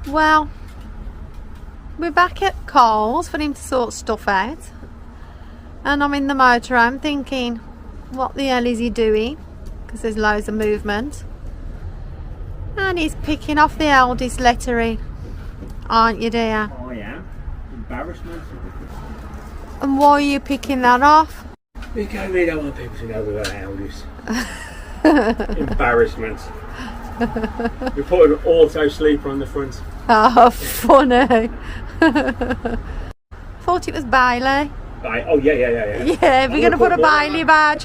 Well, we're back at Karl's for him to sort stuff out, and I'm in the motorhome thinking, what the hell is he doing? Because there's loads of movement, and he's picking off the Elddis lettering, aren't you, dear? I am. Embarrassment. And why are you picking that off? Because we don't want people to know we're Elddis. Embarrassment. We put an auto sleeper on the front. Oh, funny. Thought it was Bailey. Oh yeah. Yeah, we're going to put a Bailey badge.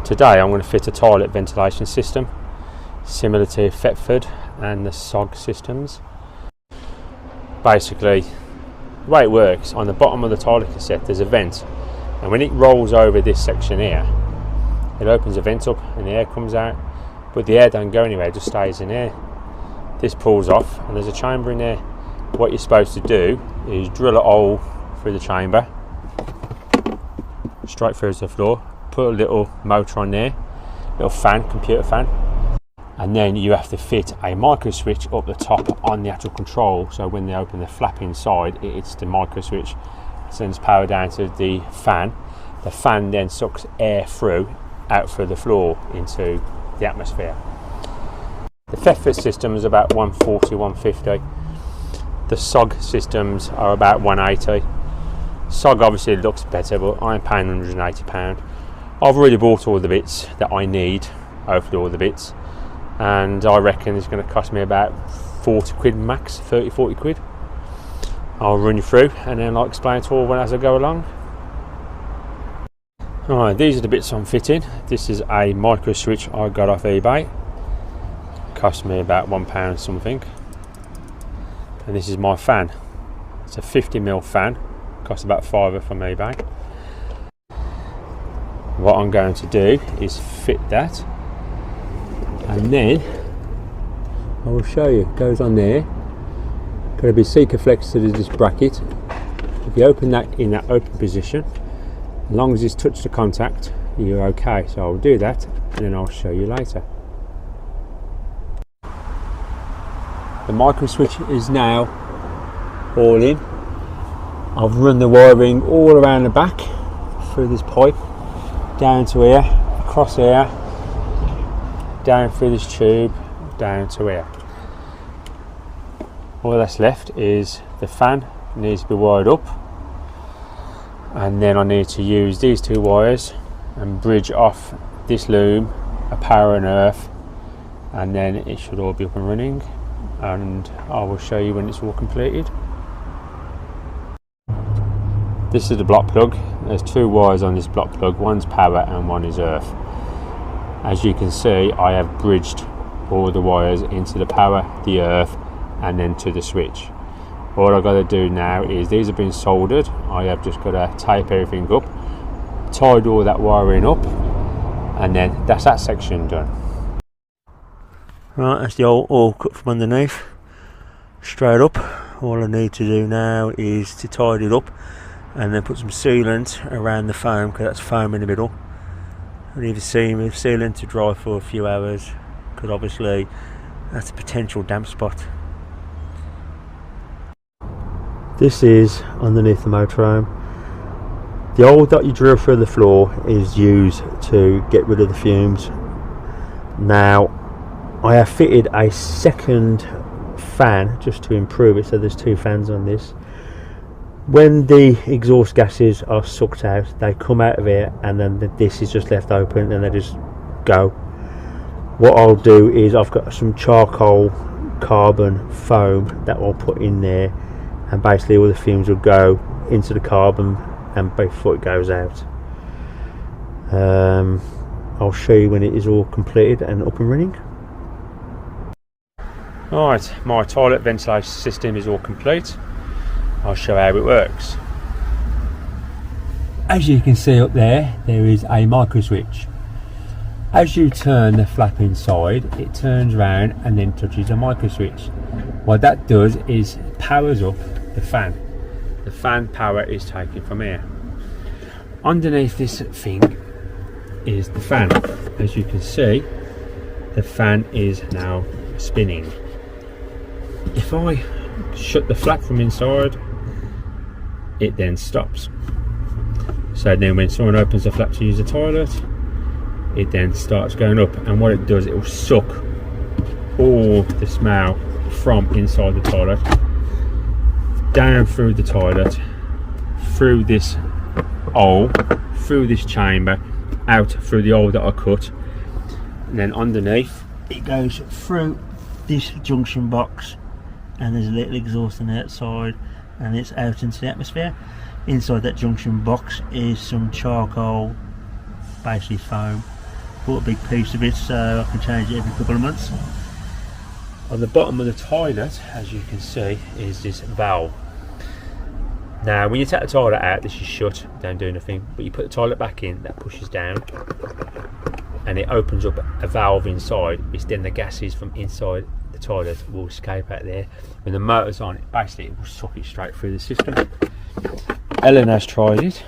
Today I'm going to fit a toilet ventilation system similar to Thetford and the SOG systems. Basically, the way it works, on the bottom of the toilet cassette there's a vent, and when it rolls over this section here, it opens a vent up and the air comes out, but the air don't go anywhere, it just stays in here. This pulls off and there's a chamber in there. What you're supposed to do is drill a hole through the chamber, straight through to the floor, put a little motor on there, little fan, computer fan, and then you have to fit a micro switch up the top on the actual control, so when they open the flap inside, it hits the micro switch, sends power down to the fan. The fan then sucks air out through the floor into the atmosphere. The Thetford system is about 140, 150. The SOG systems are about 180. SOG obviously looks better, but I'm paying £180. I've already bought all the bits that I need, hopefully all the bits, and I reckon it's going to cost me about 40 quid max, 30, 40 quid. I'll run you through and then I'll explain it all as I go along. Alright, these are the bits I'm fitting. This is a micro switch I got off eBay. Cost me about £1 something. And this is my fan. It's a 50mm fan. Cost about £5 from eBay. What I'm going to do is fit that, and then I will show you. It goes on there. Got to be Sikaflex to this bracket. If you open that in that open position, as long as it's touched the contact, you're okay. So I'll do that and then I'll show you later. The micro switch is now all in. I've run the wiring all around the back through this pipe, down to here, across here, down through this tube, down to here. All that's left is the fan needs to be wired up, and then I need to use these two wires and bridge off this loom, a power and earth, and then it should all be up and running, and I will show you when it's all completed. This is the block plug. There's two wires on this block plug, one's power and one is earth. As you can see, I have bridged all the wires into the power, the earth, and then to the switch. All I've got to do now is, these have been soldered, I have just got to tape everything up, tied all that wiring up, and then that's that section done. Right, that's the all cut from underneath, straight up. All I need to do now is to tidy it up and then put some sealant around the foam, because that's foam in the middle. I leave the sealant to dry for a few hours, because obviously that's a potential damp spot. This is underneath the motorhome. The hole that you drill through the floor is used to get rid of the fumes. Now I have fitted a second fan just to improve it, so there's two fans on this. When the exhaust gases are sucked out, they come out of here, and then this is just left open and they just go. What I'll do is, I've got some charcoal carbon foam that I'll put in there, and basically all the fumes will go into the carbon and before it goes out. I'll show you when it is all completed and up and running. Alright, my toilet ventilation system is all complete. I'll show how it works. As you can see up there, there is a micro switch. As you turn the flap inside, it turns around and then touches a micro switch. What that does is powers up the fan. The fan power is taken from here. Underneath this thing is the fan. As you can see, the fan is now spinning. If I shut the flap from inside, it then stops. So then when someone opens the flap to use the toilet, it then starts going up, and what it does, it will suck all the smell from inside the toilet down through the toilet, through this hole, through this chamber, out through the hole that I cut, and then underneath it goes through this junction box, and there's a little exhaust on the outside, and it's out into the atmosphere. Inside that junction box is some charcoal, basically foam. Bought a big piece of it so I can change it every couple of months. On the bottom of the toilet, as you can see, is this valve. Now when you take the toilet out, this is shut, don't do anything, but you put the toilet back in, that pushes down and it opens up a valve inside, which then the gases from inside the toilet will escape out there. When the motor's on, it basically it will suck it straight through the system. Ellen has tried it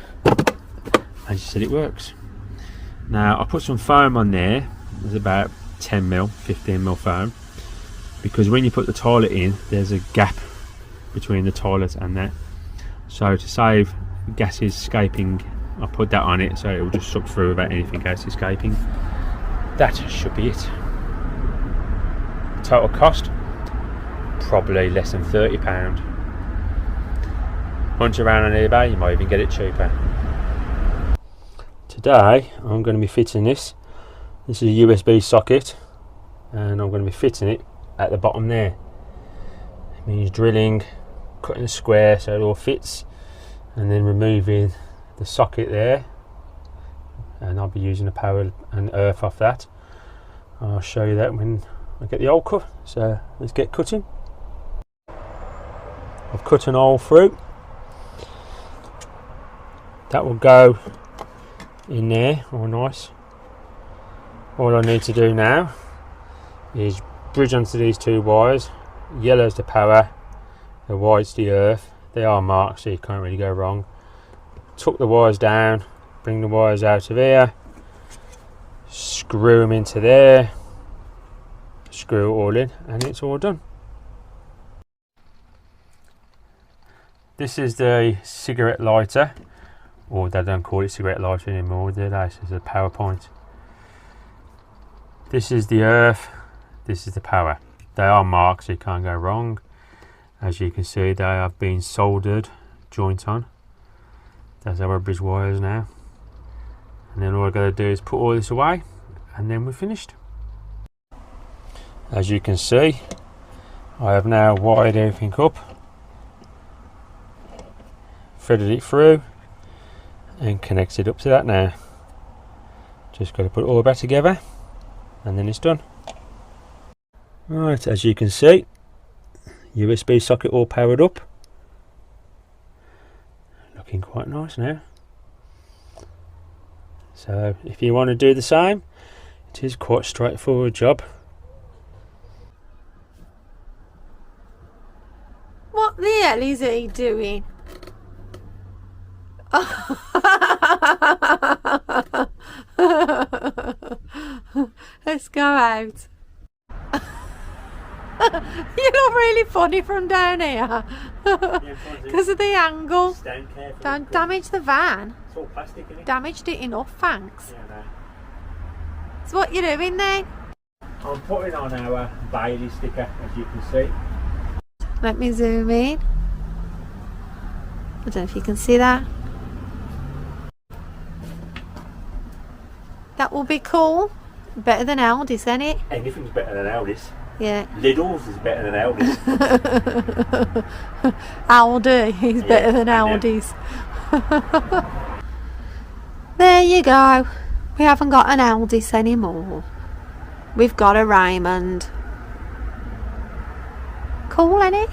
and she said it works. Now I put some foam on there, there's about 10mm, 15mm foam, because when you put the toilet in, there's a gap between the toilet and that. So to save gases escaping, I put that on it so it will just suck through without anything else escaping. That should be it. Total cost, probably less than £30. Hunt around on eBay, you might even get it cheaper. Today I'm going to be fitting this. This is a USB socket, and I'm going to be fitting it at the bottom there. It means drilling, cutting a square so it all fits, and then removing the socket there, and I'll be using the power and earth off that. I'll show you that when I get the hole cut. So let's get cutting. I've cut an hole through. That will go in there, all nice. All I need to do now is bridge onto these two wires. Yellow's the power, the white's the earth. They are marked so you can't really go wrong. Tuck the wires down, bring the wires out of here, screw them into there, screw it all in, and it's all done. This is the cigarette lighter, or they don't call it cigarette lighter anymore, do they? This is a power point. This is the earth, this is the power. They are marked so you can't go wrong. As you can see, they have been soldered, joint on. There's our bridge wires now. And then all I've got to do is put all this away, and then we're finished. As you can see, I have now wired everything up, threaded it through, and connected up to that now. Just got to put it all back together, and then it's done. Right, as you can see, USB socket all powered up. Looking quite nice now. So if you want to do the same, it is quite a straightforward job. What the hell is he doing? Let's go out. You look really funny from down here because of the angle. Don't damage the van. It's all plastic, isn't it? Damaged it enough, thanks. Yeah, no. So what you doing then? I'm putting on our Bailey sticker, as you can see. Let me zoom in. I don't know if you can see that. That will be cool. Better than Elddis, isn't it? Anything's better than Elddis. Yeah. Lidl's is better than Elddis. Aldi is better than Elddis. There you go. We haven't got an Elddis anymore. We've got a Raymond. Cool, ain't it?